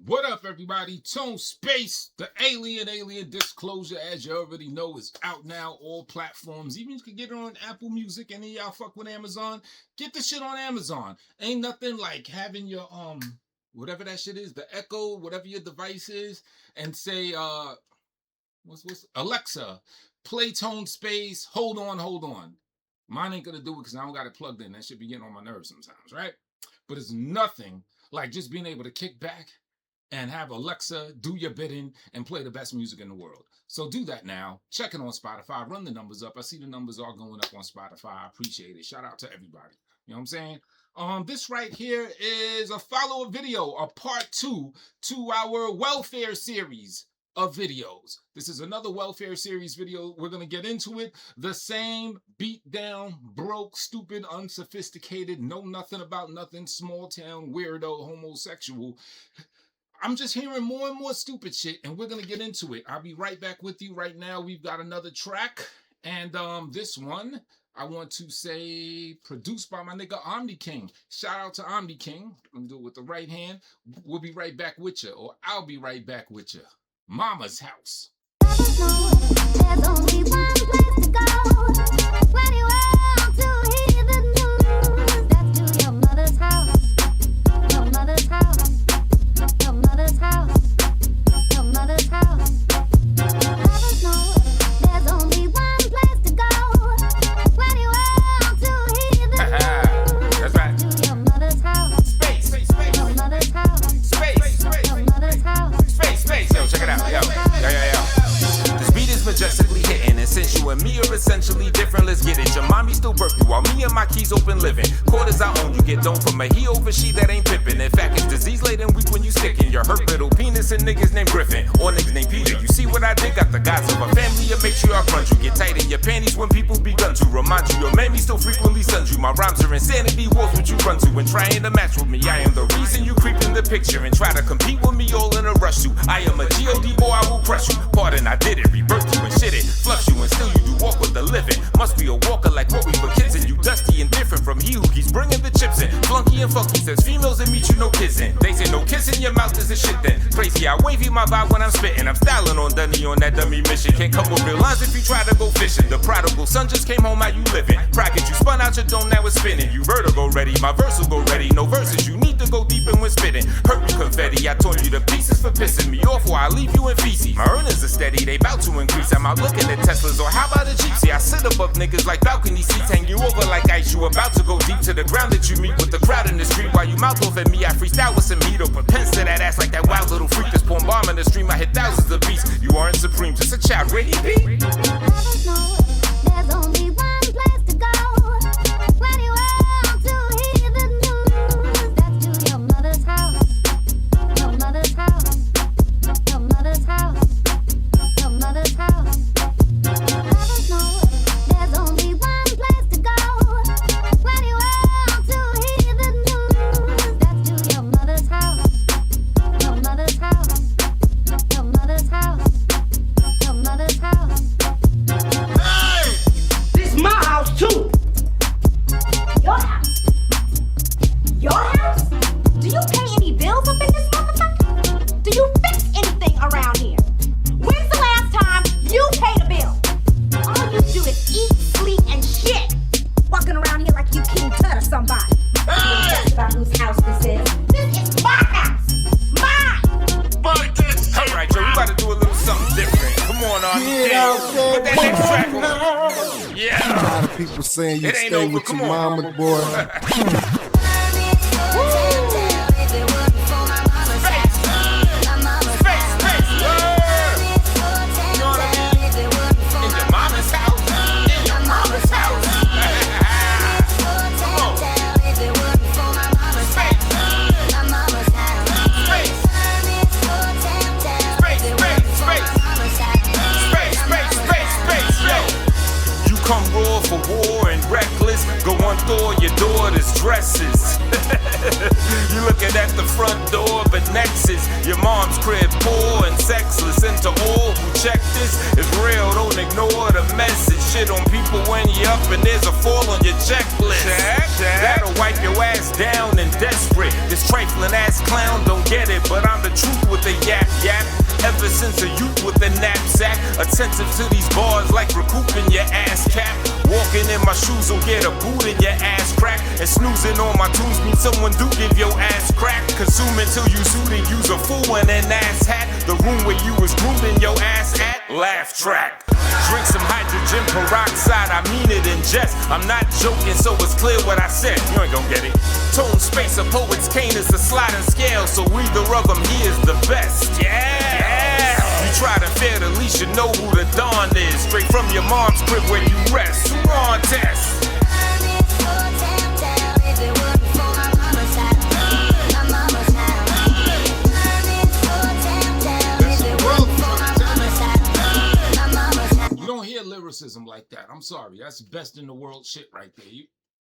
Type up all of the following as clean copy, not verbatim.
What up, everybody? Tone Space, the Alien Disclosure, as you already know, is out now, all platforms. Even you can get it on Apple Music. Any of y'all fuck with Amazon, get the shit on Amazon. Ain't nothing like having your whatever that shit is, the Echo, whatever your device is, and say what's Alexa, play Tone Space, hold on. Mine ain't gonna do it because I don't got it plugged in. That should be getting on my nerves sometimes, right? But it's nothing like just being able to kick back and have Alexa do your bidding and play the best music in the world. So do that now. Check it on Spotify. Run the numbers up. I see the numbers are going up on Spotify. I appreciate it. Shout out to everybody. You know what I'm saying? This right here is a follow-up video, a part 2 to our welfare series of videos. This is another welfare series video. We're going to get into it. The same beat down, broke, stupid, unsophisticated, know nothing about nothing, small town, weirdo, homosexual. I'm just hearing more and more stupid shit, and we're going to get into it. I'll be right back with you. Right now, we've got another track, and this one, I want to say, produced by my nigga Omni King. Shout out to Omni King. Let me do it with the right hand. We'll be right back with you, or I'll be right back with you. Mama's House. There's only one place to go when you want to hear the news. That's to your mother's house. Your mother's house. Your mother's house. Your mother's house. Brothers know there's only one place to go when you want to hear the news. That's right. To your mother's house. Space. Your mother's house. Space. Your mother's house. Space. Yo, check it out. Yo. This beat is majestically hitting, and since you and me are essentially different, let's get it. Your mommy still birth you while me and my keys open living. Quarters I own, you get dome from a he over she that ain't pippin'. In fact, it's disease laden weak when you stickin'. Your hurt little penis and niggas named Griffin or niggas named Peter. You see what I did? Got the guys of a family and make sure I front you. Get tight in your panties when people begun to remind you. Your mammy still frequently sends you. My rhymes are insanity, wolves what you run to. When trying to match with me, I am the reason you creep in the picture and try to compete with me all in a rush to. I am a G.O.D. boy, I will crush you. Pardon, I did it, rebirth you and shit it, flush you and still you do walk with the living. Must be a walker like what we were kids and you dusty and different from he who keeps bringing the chips in. Flunky and funky says females that meet you no kissing. They say no kissing, your mouth is a shit then. Crazy how wavy my vibe when I'm spitting. I'm styling on Dunny on that dummy mission. Can't come with real lines if you try to go fishing. The prodigal son just came home, how you living? Bracket you spun out your dome, now it's spinning. You vertigo ready, my verse will go ready. No verses, you need to go deep in when spitting. Hurt me confetti, I torn you to pieces for pissing me off or I leave you in feces. My earnings are steady, they bout to increase. I'm out looking at Teslas or how about a Jeep? See, I sit above niggas like balcony seats, hang you over like ice. You about to go deep to the ground that you meet with the crowd in the street. While you mouth off at me, I freestyle with some heat. Or put pens to that ass like that wild little freak that's pouring bomb in the stream. I hit thousands of beats. You aren't supreme, just a child. Ready, B? Brothers know there's only one place to go when you want to hear the news. That's to your mother's house. Your mother's house. Your mother's house. Your mother's house. Brothers know there's only one place to go when you want to hear the news. That's to your mother's house. Your mother's house. Your mother's house. Your mother's house. This my house too. Your house? Your house? Do you pay any bills up in this motherfucker? Do you fix anything around here? When's the last time you paid a bill? All you do is eat, sleep, and shit. Walking around here like you King Tut or somebody. You don't care about whose house this is. This is my house. Mine. Alright, yo, we about to do a little something different. Come on, Army King. Put that next track on. Yeah. A lot of people saying you It ain't stay over, with your come on. mama, boy. Come raw for war and reckless. Go on Thor, your daughter's dresses. You looking at the front door, but next is your mom's crib, poor and sexless. And to all who check this, it's real, don't ignore the message. Shit on people when you up and there's a fall on your checklist. That'll wipe your ass down and desperate. This trifling hustling ass clown don't get it, but I'm the truth with the yap yap. Ever since a youth with a knapsack, attentive to these bars like recouping your ass cap. Walking in my shoes will get a boot in your ass crack. And snoozing on my tunes means someone do give your ass crack. Consuming till you suit and use a fool in an ass hat. The room where you was grooming your ass at, laugh track. Drink some hydrogen peroxide, I mean it in jest. I'm not joking, so it's clear what I said. You ain't gon' get it. Tone space, a poet's cane is a sliding scale, so either of them here is the best. Yeah. You try to fair, at least you know who the Don is. Straight from your mom's crib where you rest. Who on test? You don't hear lyricism like that. I'm sorry. That's best in the world shit right there.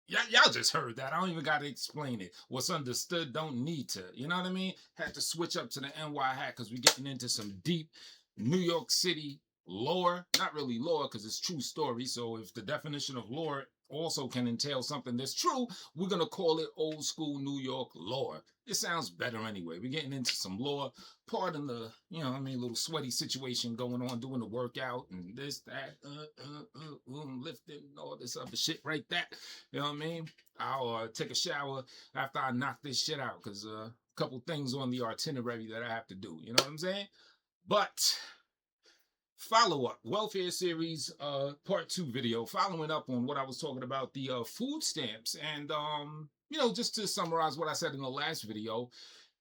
Y'all just heard that. I don't even got to explain it. What's understood don't need to. You know what I mean? Had to switch up to the NY hat because we're getting into some deep New York City lore. Not really lore because it's true story. So if the definition of lore also can entail something that's true, we're going to call it old school New York lore. It sounds better anyway. We're getting into some lore. Pardon the, you know what I mean, little sweaty situation going on, doing the workout and this, that, lifting, all this other shit right that. You know what I mean? I'll take a shower after I knock this shit out because a couple things on the itinerary that I have to do. You know what I'm saying? But follow-up, welfare series, part 2 video, following up on what I was talking about, the food stamps. And, you know, just to summarize what I said in the last video,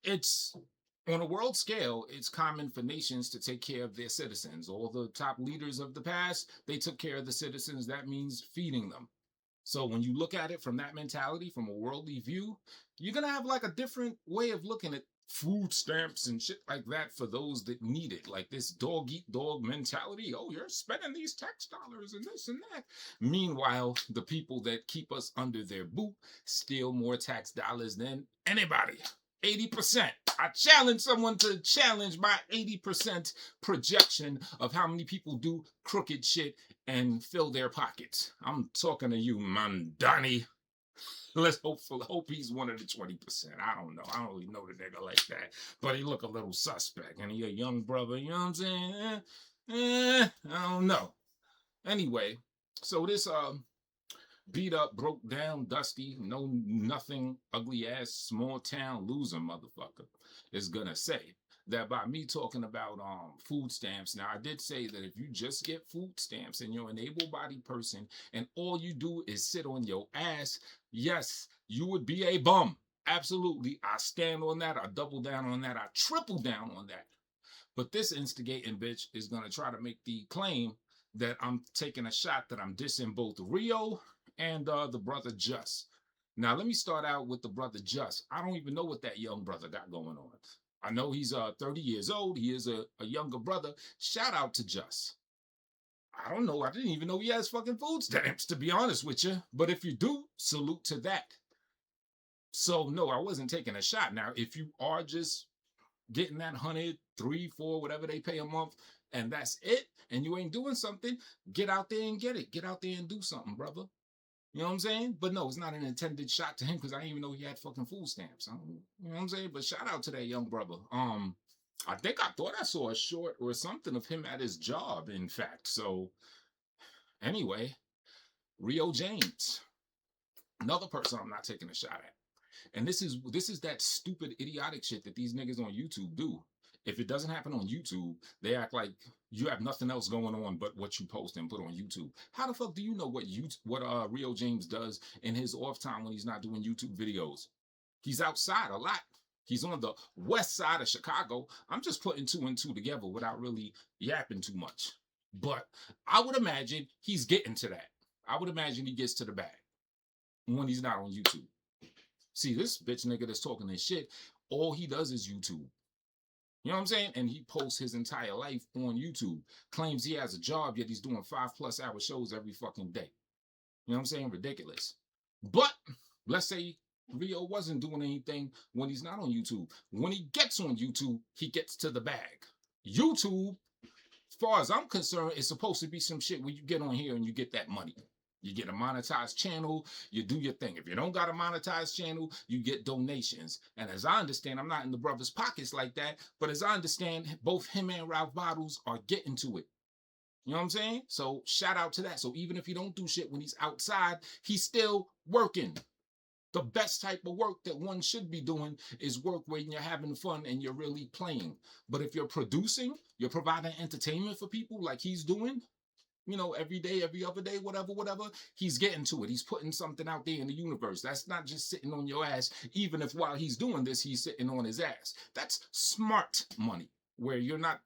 it's, on a world scale, it's common for nations to take care of their citizens. All the top leaders of the past, they took care of the citizens. That means feeding them. So when you look at it from that mentality, from a worldly view, you're going to have like a different way of looking at food stamps and shit like that for those that need it. Like this dog eat dog mentality. Oh, you're spending these tax dollars and this and that. Meanwhile, the people that keep us under their boot steal more tax dollars than anybody. 80%. I challenge someone to challenge my 80% projection of how many people do crooked shit and fill their pockets. I'm talking to you, Mandani. Let's hope he's one of the 20%. I don't know. I don't really know the nigga like that. But he look a little suspect. And he a young brother, you know what I'm saying? I don't know. Anyway, so this beat up, broke down, dusty, no nothing, ugly ass, small town loser motherfucker is gonna say that by me talking about food stamps. Now, I did say that if you just get food stamps and you're an able-bodied person and all you do is sit on your ass, yes, you would be a bum. Absolutely. I stand on that. I double down on that. I triple down on that. But this instigating bitch is going to try to make the claim that I'm taking a shot, that I'm dissing both Rio and the brother Just. Now, let me start out with the brother Just. I don't even know what that young brother got going on. I know he's 30 years old. He is a younger brother. Shout out to Just. I don't know. I didn't even know he has fucking food stamps, to be honest with you. But if you do, salute to that. So, no, I wasn't taking a shot. Now, if you are just getting that 100, 3, 4, whatever they pay a month, and that's it, and you ain't doing something, get out there and get it. Get out there and do something, brother. You know what I'm saying? But no, it's not an intended shot to him because I didn't even know he had fucking food stamps. You know what I'm saying? But shout out to that young brother. I thought I saw a short or something of him at his job, in fact. So anyway, Rio James, another person I'm not taking a shot at. And this is that stupid, idiotic shit that these niggas on YouTube do. If it doesn't happen on YouTube, they act like you have nothing else going on but what you post and put on YouTube. How the fuck do you know what Rio James does in his off time when he's not doing YouTube videos? He's outside a lot. He's on the west side of Chicago. I'm just putting 2 and 2 together without really yapping too much. But I would imagine he's getting to that. I would imagine he gets to the bag when he's not on YouTube. See, this bitch nigga that's talking this shit, all he does is YouTube. You know what I'm saying? And he posts his entire life on YouTube. Claims he has a job, yet he's doing 5+ hour shows every fucking day. You know what I'm saying? Ridiculous. But let's say Rio wasn't doing anything when he's not on YouTube. When he gets on YouTube, he gets to the bag. YouTube, as far as I'm concerned, is supposed to be some shit where you get on here and you get that money. You get a monetized channel, you do your thing. If you don't got a monetized channel, you get donations. And as I understand, I'm not in the brother's pockets like that, but as I understand, both him and Ralph Bottles are getting to it. You know what I'm saying? So shout out to that. So even if he don't do shit when he's outside, he's still working. The best type of work that one should be doing is work when you're having fun and you're really playing. But if you're producing, you're providing entertainment for people like he's doing, you know, every day, every other day, whatever, he's getting to it. He's putting something out there in the universe. That's not just sitting on your ass, even if while he's doing this, he's sitting on his ass. That's smart money, where you're not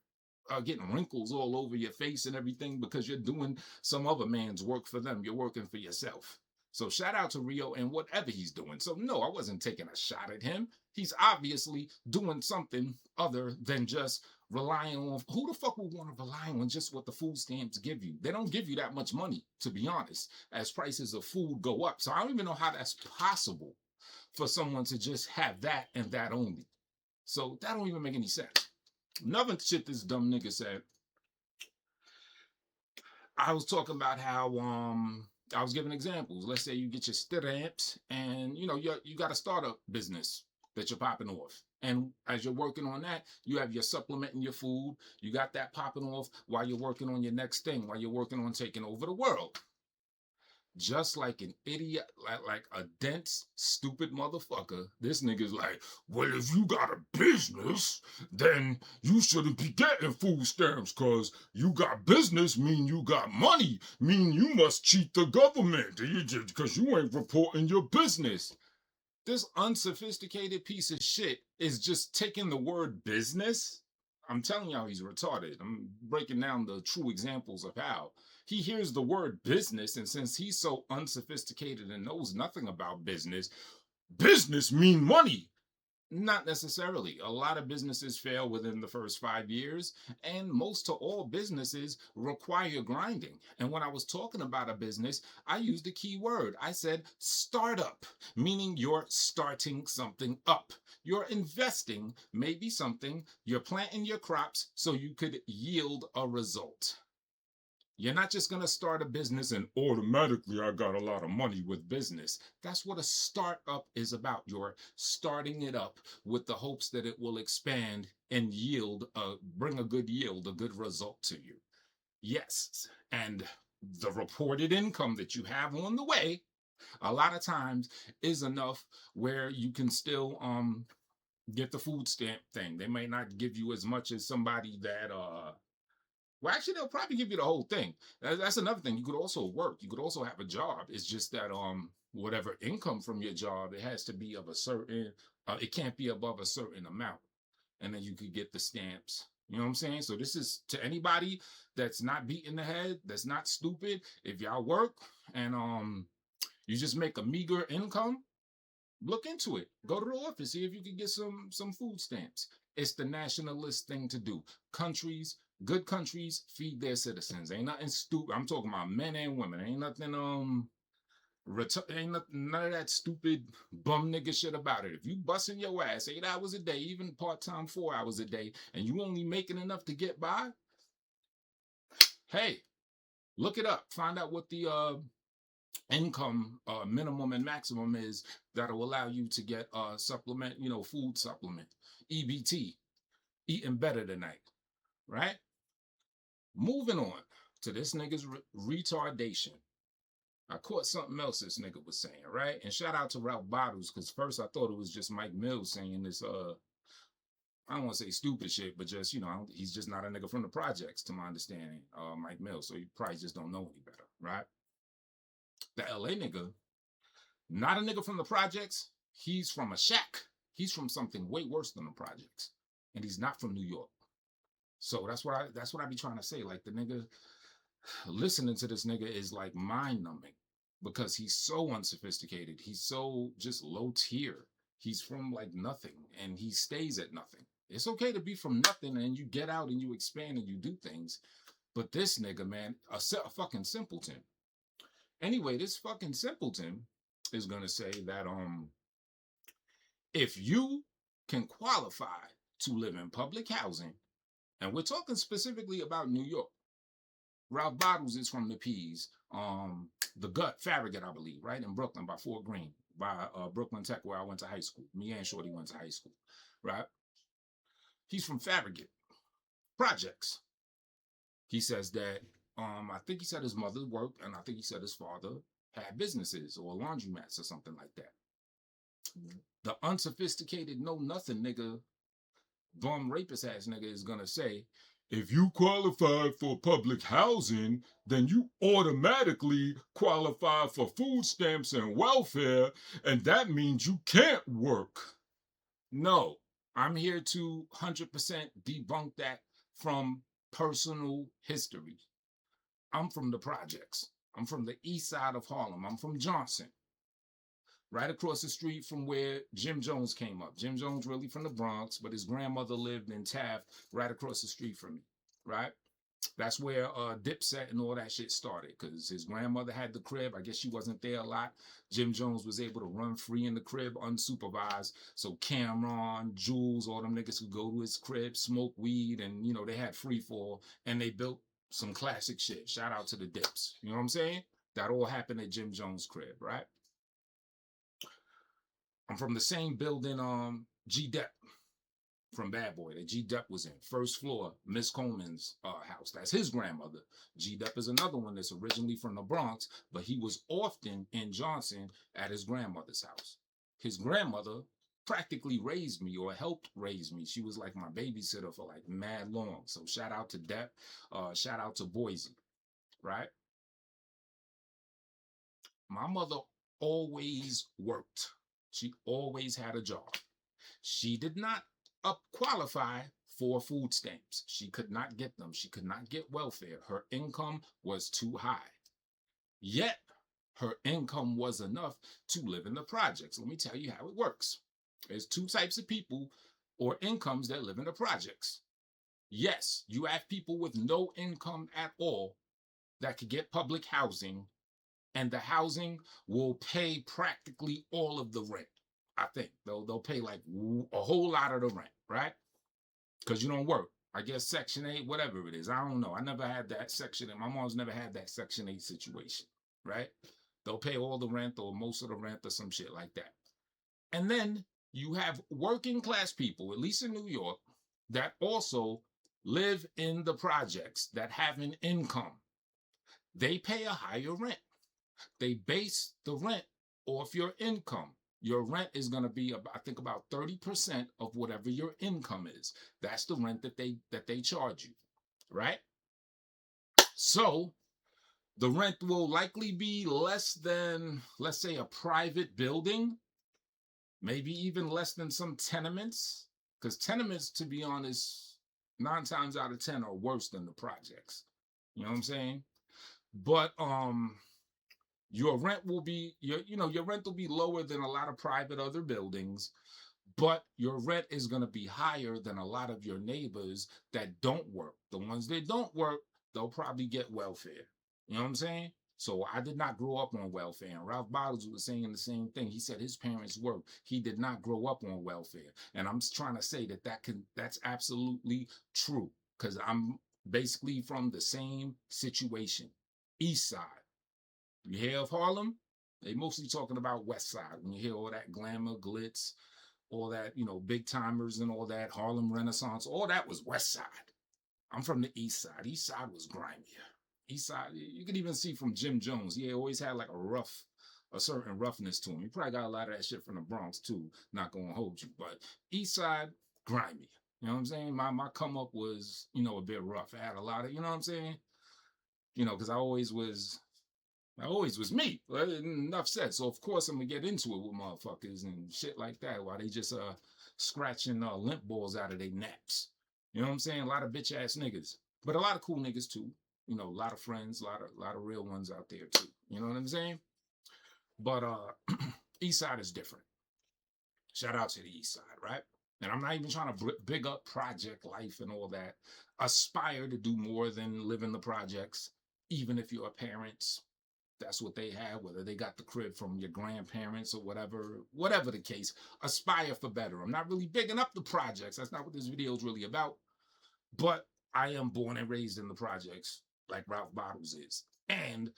getting wrinkles all over your face and everything because you're doing some other man's work for them. You're working for yourself. So shout out to Rio and whatever he's doing. So no, I wasn't taking a shot at him. He's obviously doing something other than just relying on, who the fuck would want to rely on just what the food stamps give you? They don't give you that much money, to be honest, as prices of food go up. So I don't even know how that's possible for someone to just have that and that only. So that don't even make any sense. Another shit this dumb nigga said, I was talking about how I was giving examples. Let's say you get your stamps and you know you got a startup business that you're popping off. And as you're working on that, you have your supplement in your food. You got that popping off while you're working on your next thing, while you're working on taking over the world. Just like an idiot, like a dense, stupid motherfucker, this nigga's like, well, if you got a business, then you shouldn't be getting food stamps, because you got business mean you got money, mean you must cheat the government, because you ain't reporting your business. This unsophisticated piece of shit is just taking the word business. I'm telling y'all he's retarded. I'm breaking down the true examples of how. He hears the word business, and since he's so unsophisticated and knows nothing about business, business mean money. Not necessarily. A lot of businesses fail within the first 5 years, and most to all businesses require grinding. And when I was talking about a business, I used a key word. I said startup, meaning you're starting something up. You're investing maybe something, you're planting your crops so you could yield a result. You're not just going to start a business and automatically I got a lot of money with business. That's what a startup is about. You're starting it up with the hopes that it will expand and yield, bring a good yield, a good result to you. Yes, and the reported income that you have on the way, a lot of times is enough where you can still get the food stamp thing. They may not give you as much as somebody that well, actually, they'll probably give you the whole thing. That's another thing. You could also work. You could also have a job. It's just that whatever income from your job, it has to be of a certain, it can't be above a certain amount. And then you could get the stamps. You know what I'm saying? So this is to anybody that's not beating the head, that's not stupid. If y'all work and you just make a meager income, look into it. Go to the office, see if you can get some food stamps. It's the nationalist thing to do. Good countries feed their citizens. Ain't nothing stupid. I'm talking about men and women. Ain't nothing none of that stupid bum nigga shit about it. If you busting your ass 8 hours a day, even part-time 4 hours a day, and you only making enough to get by, hey, look it up. Find out what the income minimum and maximum is that'll allow you to get supplement, food supplement, EBT, eating better tonight, right? Moving on to this nigga's retardation. I caught something else this nigga was saying, right? And shout out to Ralph Bottles, because first I thought it was just Mike Mills saying this, I don't want to say stupid shit, but just, he's just not a nigga from the projects, to my understanding, Mike Mills. So you probably just don't know any better, right? The LA nigga, not a nigga from the projects. He's from a shack. He's from something way worse than the projects. And he's not from New York. So that's what I be trying to say. Like, the nigga, listening to this nigga is like mind numbing, because he's so unsophisticated. He's so just low tier. He's from like nothing, and he stays at nothing. It's okay to be from nothing and you get out and you expand and you do things. But this nigga, man, a fucking simpleton. Anyway, this fucking simpleton is going to say that if you can qualify to live in public housing, and we're talking specifically about New York. Ralph Bottles is from the P's. the Gut, Farragut, I believe, right? In Brooklyn by Fort Greene, by Brooklyn Tech, where I went to high school. Me and Shorty went to high school, right? He's from Farragut Projects. He says that, I think he said his mother worked, and I think he said his father had businesses or laundromats or something like that. The unsophisticated, know nothing nigga, bum rapist ass nigga is gonna say, if you qualify for public housing, then you automatically qualify for food stamps and welfare, and that means you can't work. No, I'm here to 100% debunk that from personal history. I'm from the projects. I'm from the east side of Harlem. I'm from Johnson, right across the street from where Jim Jones came up. Jim Jones really from the Bronx, but his grandmother lived in Taft right across the street from me, right? That's where Dipset and all that shit started, because his grandmother had the crib. I guess she wasn't there a lot. Jim Jones was able to run free in the crib unsupervised, so Cameron, Jules, all them niggas could go to his crib, smoke weed, and, you know, they had free fall, and they built some classic shit. Shout out to the Dips. You know what I'm saying? That all happened at Jim Jones' crib, right? I'm from the same building G Dep from Bad Boy that G Dep was in. First floor, Miss Coleman's house. That's his grandmother. G Dep is another one that's originally from the Bronx, but he was often in Johnson at his grandmother's house. His grandmother practically raised me or helped raise me. She was like my babysitter for like mad long. So shout out to Dep, shout out to Boise, right? My mother always worked. She always had a job. She did not qualify for food stamps. She could not get them. She could not get welfare. Her income was too high. Yet, her income was enough to live in the projects. Let me tell you how it works. There's two types of people or incomes that live in the projects. Yes, you have people with no income at all that could get public housing, and the housing will pay practically all of the rent. I think they'll pay like a whole lot of the rent, right? Because you don't work. I guess Section 8, whatever it is. I don't know. I never had that Section 8. My mom's never had that Section 8 situation, right? They'll pay all the rent or most of the rent or some shit like that. And then you have working class people, at least in New York, that also live in the projects that have an income. They pay a higher rent. They base the rent off your income. Your rent is going to be, I think, about 30% of whatever your income is. That's the rent that they charge you, right? So the rent will likely be less than, let's say, a private building, maybe even less than some tenements, because tenements, to be honest, 9 times out of 10 are worse than the projects. You know what I'm saying? But your rent will be your rent will be lower than a lot of private other buildings, but your rent is going to be higher than a lot of your neighbors that don't work. The ones that don't work, they'll probably get welfare. You know what I'm saying? So I did not grow up on welfare. And Ralph Bottles was saying the same thing. He said his parents worked. He did not grow up on welfare. And I'm just trying to say that's absolutely true, because I'm basically from the same situation. East side. You hear of Harlem, they mostly talking about West Side. When you hear all that glamour, glitz, all that, big timers and all that, Harlem Renaissance, all that was West Side. I'm from the East Side. East Side was grimier. East Side, you can even see from Jim Jones. He always had like a certain roughness to him. He probably got a lot of that shit from the Bronx too. Not gonna hold you, but East Side, grimy. You know what I'm saying? My come up was, a bit rough. I had a lot of, you know what I'm saying? Because I always was me. Enough said. So of course I'm gonna get into it with motherfuckers and shit like that while they just scratching limp balls out of their naps. You know what I'm saying? A lot of bitch ass niggas, but a lot of cool niggas too. A lot of friends, a lot of real ones out there too. You know what I'm saying? But East Side is different. Shout out to the East Side, right? And I'm not even trying to big up project life and all that. Aspire to do more than live in the projects, even if your parents, that's what they have, whether they got the crib from your grandparents or whatever the case. Aspire for better. I'm not really bigging up the projects. That's not what this video is really about. But I am born and raised in the projects like Ralph Bottles is. And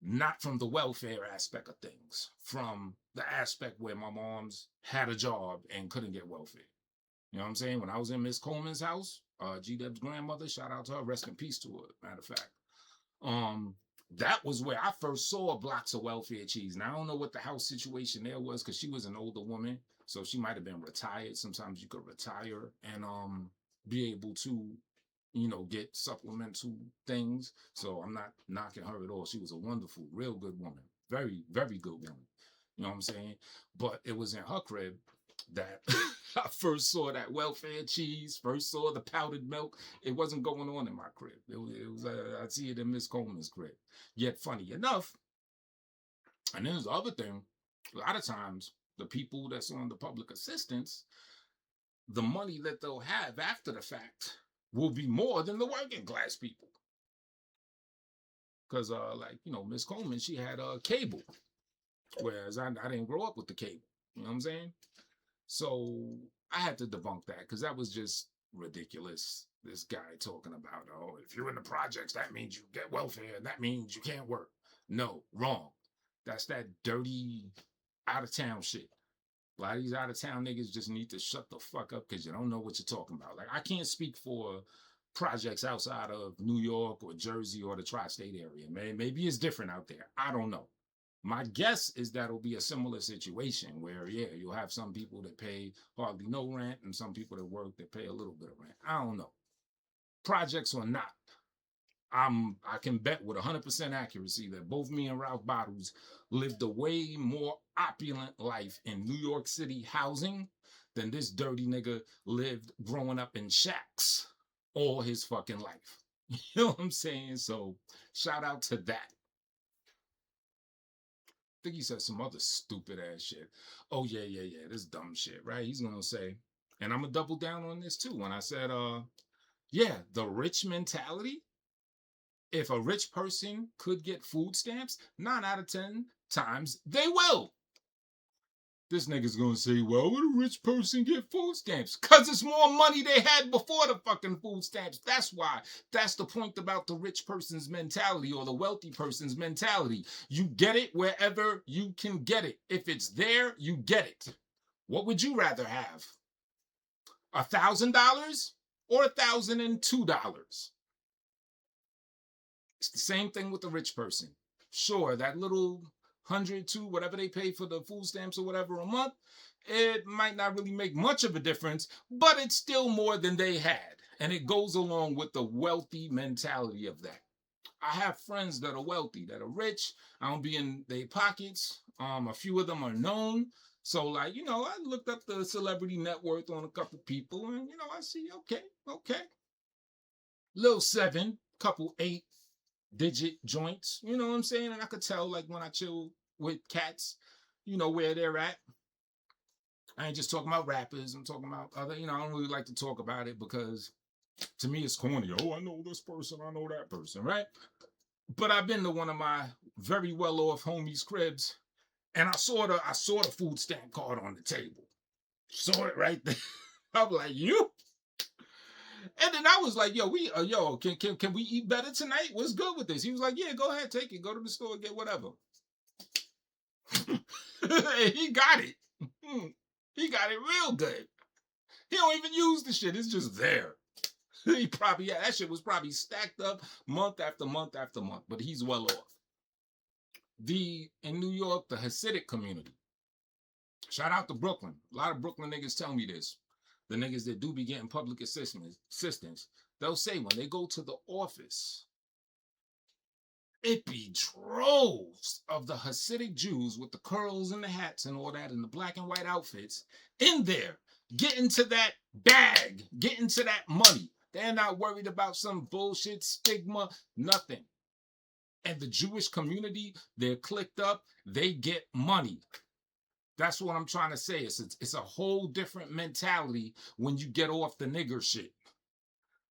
not from the welfare aspect of things, from the aspect where my mom's had a job and couldn't get welfare. You know what I'm saying? When I was in Miss Coleman's house, G-Dub's grandmother, shout out to her, rest in peace to her, matter of fact. That was where I first saw blocks of welfare cheese. Now, I don't know what the house situation there was because she was an older woman, so she might have been retired. Sometimes you could retire and be able to, you know, get supplemental things. So I'm not knocking her at all. She was a wonderful, real good woman. Very, very good woman. You know what I'm saying? But it was in her crib that I first saw that welfare cheese, first saw the powdered milk. It wasn't going on in my crib. It was I'd see it in Miss Coleman's crib. Yet funny enough, and then there's the other thing, a lot of times the people that's on the public assistance, the money that they'll have after the fact will be more than the working class people. Because like, you know, Miss Coleman, she had cable, whereas I didn't grow up with the cable. You know what I'm saying? So I had to debunk that because that was just ridiculous. This guy talking about, oh, if you're in the projects, that means you get welfare and that means you can't work. No, wrong. That's that dirty out of town shit. A lot of these out of town niggas just need to shut the fuck up because you don't know what you're talking about. Like, I can't speak for projects outside of New York or Jersey or the tri-state area. Maybe it's different out there. I don't know. My guess is that it'll be a similar situation where, yeah, you'll have some people that pay hardly no rent and some people that work that pay a little bit of rent. I don't know. Projects or not, I can bet with 100% accuracy that both me and Ralph Bottles lived a way more opulent life in New York City housing than this dirty nigga lived growing up in shacks all his fucking life. You know what I'm saying? So shout out to that. I think he said some other stupid ass shit. Oh, yeah, this dumb shit, right? He's going to say, and I'm going to double down on this too. When I said, yeah, the rich mentality, if a rich person could get food stamps, 9 out of 10 times they will. This nigga's going to say, well, would a rich person get food stamps? Because it's more money they had before the fucking food stamps. That's why. That's the point about the rich person's mentality or the wealthy person's mentality. You get it wherever you can get it. If it's there, you get it. What would you rather have? $1,000 or $1,002? It's the same thing with the rich person. Sure, that little 100 to whatever they pay for the food stamps or whatever a month, it might not really make much of a difference, but it's still more than they had. And it goes along with the wealthy mentality of that. I have friends that are wealthy, that are rich. I don't be in their pockets. A few of them are known. So, like, you know, I looked up the celebrity net worth on a couple people and, you know, I see, okay. Little 7, couple 8-digit joints, you know what I'm saying? And I could tell, like, when I chill with cats, you know, where they're at. I ain't just talking about rappers. I'm talking about other, you know, I don't really like to talk about it because to me it's corny. Oh, I know this person, I know that person, right? But I've been to one of my very well-off homies' cribs and I saw the food stamp card on the table. Saw it right there. I'm like, you? And then I was like, yo, can we eat better tonight? What's good with this? He was like, yeah, go ahead, take it. Go to the store, get whatever. He got it. He got it real good. He don't even use the shit. It's just there. He probably, yeah, that shit was probably stacked up month after month after month, but he's well off. In New York, the Hasidic community. Shout out to Brooklyn. A lot of Brooklyn niggas tell me this. The niggas that do be getting public assistance, they'll say when they go to the office, it be droves of the Hasidic Jews with the curls and the hats and all that and the black and white outfits in there, getting to that bag, getting to that money. They're not worried about some bullshit stigma, nothing. And the Jewish community, they're clicked up, they get money. That's what I'm trying to say. It's a whole different mentality when you get off the nigger shit.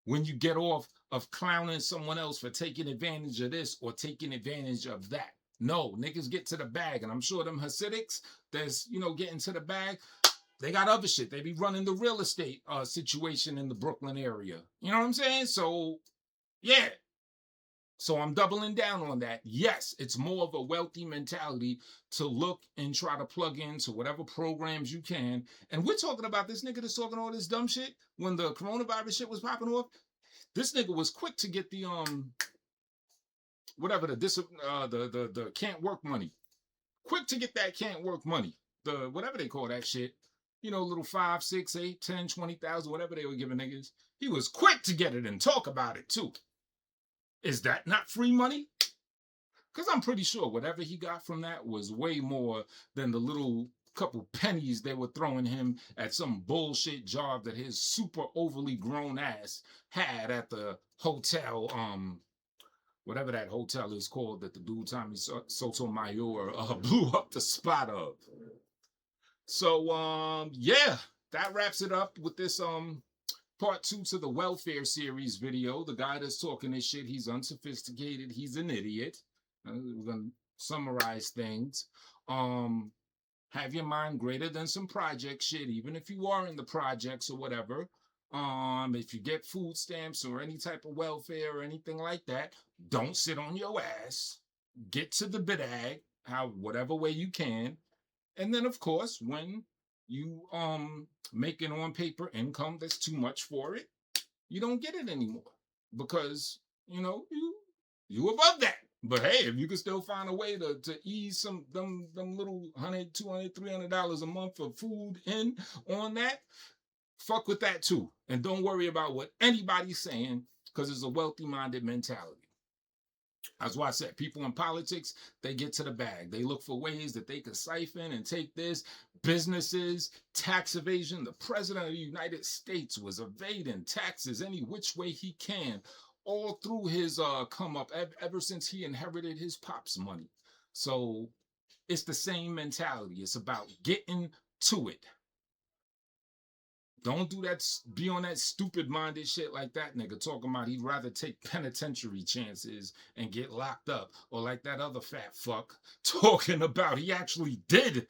When you get off of clowning someone else for taking advantage of this or taking advantage of that. No, niggas get to the bag. And I'm sure them Hasidics that's, you know, getting to the bag, they got other shit. They be running the real estate situation in the Brooklyn area. You know what I'm saying? So, yeah. So I'm doubling down on that. Yes, it's more of a wealthy mentality to look and try to plug into whatever programs you can. And we're talking about this nigga that's talking all this dumb shit when the coronavirus shit was popping off. This nigga was quick to get the the can't work money. Quick to get that can't work money. The whatever they call that shit. You know, little 5, 6, 8, 10, 20,000, whatever they were giving niggas. He was quick to get it and talk about it too. Is that not free money? Because I'm pretty sure whatever he got from that was way more than the little couple pennies they were throwing him at some bullshit job that his super overly grown ass had at the hotel, whatever that hotel is called that the dude Tommy Sotomayor blew up the spot of. So, yeah, that wraps it up with this, part 2 to the welfare series video. The guy that's talking this shit, he's unsophisticated. He's an idiot. We're going to summarize things. Have your mind greater than some project shit, even if you are in the projects or whatever. If you get food stamps or any type of welfare or anything like that, don't sit on your ass. Get to the bag, whatever way you can. And then, of course, when you make an on paper income that's too much for it, you don't get it anymore because you above that. But hey, if you can still find a way to ease some them little $100, $200, $300 a month of food in on that, fuck with that too. And don't worry about what anybody's saying because it's a wealthy minded mentality. That's why I said people in politics, they get to the bag. They look for ways that they could siphon and take this. Businesses, tax evasion. The president of the United States was evading taxes any which way he can all through his come up ever since he inherited his pop's money. So it's the same mentality. It's about getting to it. Don't do that, be on that stupid minded shit like that nigga talking about he'd rather take penitentiary chances and get locked up. Or like that other fat fuck talking about he actually did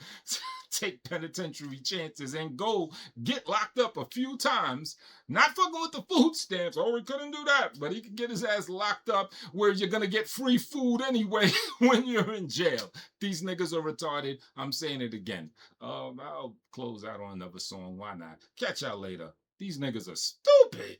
take penitentiary chances and go get locked up a few times. Not fucking with the food stamps. Oh, he couldn't do that. But he could get his ass locked up where you're going to get free food anyway when you're in jail. These niggas are retarded. I'm saying it again. I'll close out on another song. Why not? Catch y'all later. These niggas are stupid.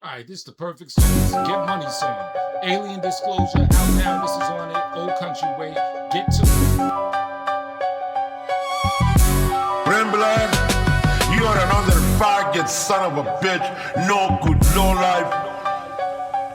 All right, this is the perfect song. This is a Get Money song. Alien Disclosure out now. This is on it. Old Country Way. Get to it. Rambler, you are another faggot son of a bitch. No good, no life.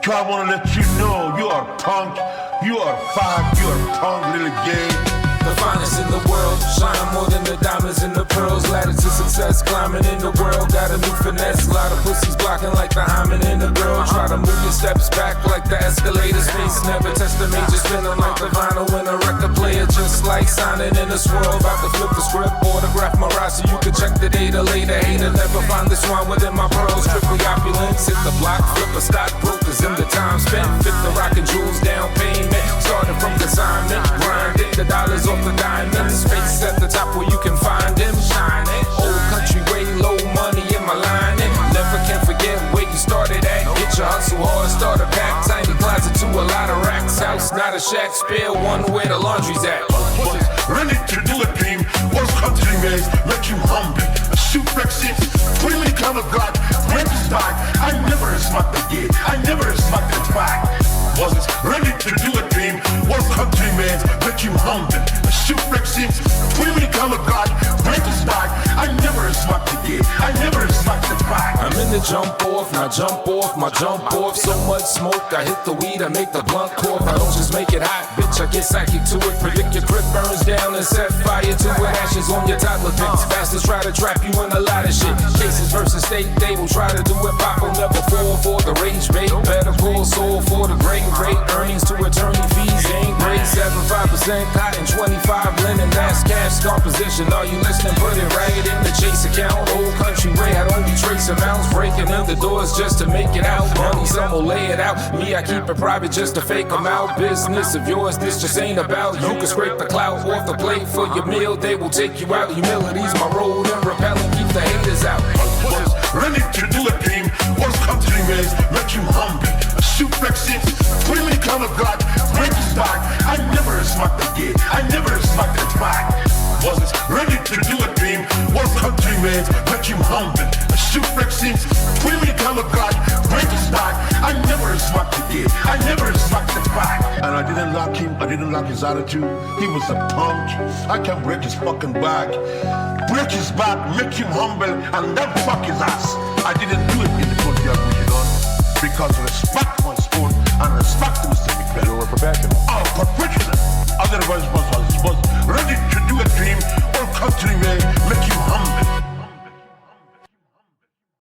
So I want to let you know you are punk. You are fag. You are punk, little gay. The finest in the world, shine more than the diamonds and the pearls. Ladder to success, climbing in the world. Got a new finesse, a lot of pussies blocking like the hymen in the girl. Try to move your steps back like the escalator. Space never test the major, spinning like the vinyl in a record player. Just like signing in a swirl, about to flip the script. Autograph my ride so you can check the data later. Hater never find this one within my pearls. Strictly opulence, hit the block, flip a stock brokers in the time spent. Fit the rock and jewels down payment. Starting from consignment, grinding the dollars off the diamonds. Space at the top where you can find them shining. Old country way, low money in my lining. Never can forget where you started at. Get your hustle hard, start a pack. Tiny closet to a lot of racks. House not a shack, spare one where the laundry's at. Ready to do a dream. Old country ways make you humble. Shoot vaccines, freely come of God. Break his back. I never smacked the gate. I never smacked the back. Was ready to do a dream. Old country ways make you humble. Shoot vaccines, freely come of God. Break his back. I never smacked the gate. I never smacked the back. I'm in the to jump off, now jump off, my jump off. So much smoke, I hit the weed, I make the blunt cough. I don't just make it hot, bitch, I get psychic to it. Predict your crib burns down and set fire to it. Ashes on your toddler pics. Bastards try to trap you in a lot of shit. Cases versus state, they will try to do it. Pop will never fall for the rage bait. Better call soul for the great rate. Earnings to attorney fees ain't great. 75% cotton, 25 linen. That's cash composition. Are you listening? Put it right in the Chase account. Old country way, I don't be trace amounts. Breaking in the doors just to make it out. Money, some will lay it out. Me, I keep it private just to fake them out. Business of yours, this just ain't about. You can scrape the clout off the plate for your meal. They will take you out. Humility's my road and repelling. Keep the haters out. Was ready to do a thing. Was country ways make you humble. Shoot vaccines, really kind of God, break his back. I never smacked the gate, I never smacked the back. Was ready to do a thing. Was country ways make you humble. Shoot vaccines, really kind of God, break his back. I never smacked the gate, I never smacked the back. And I didn't like him, I didn't like his attitude. He was a punk. I can break his fucking back. Break his back, make him humble, and then fuck his ass. I didn't do it in the country I was on. Because respect was sport and respect was to be better. You were professional. Oh, professional. Otherwise,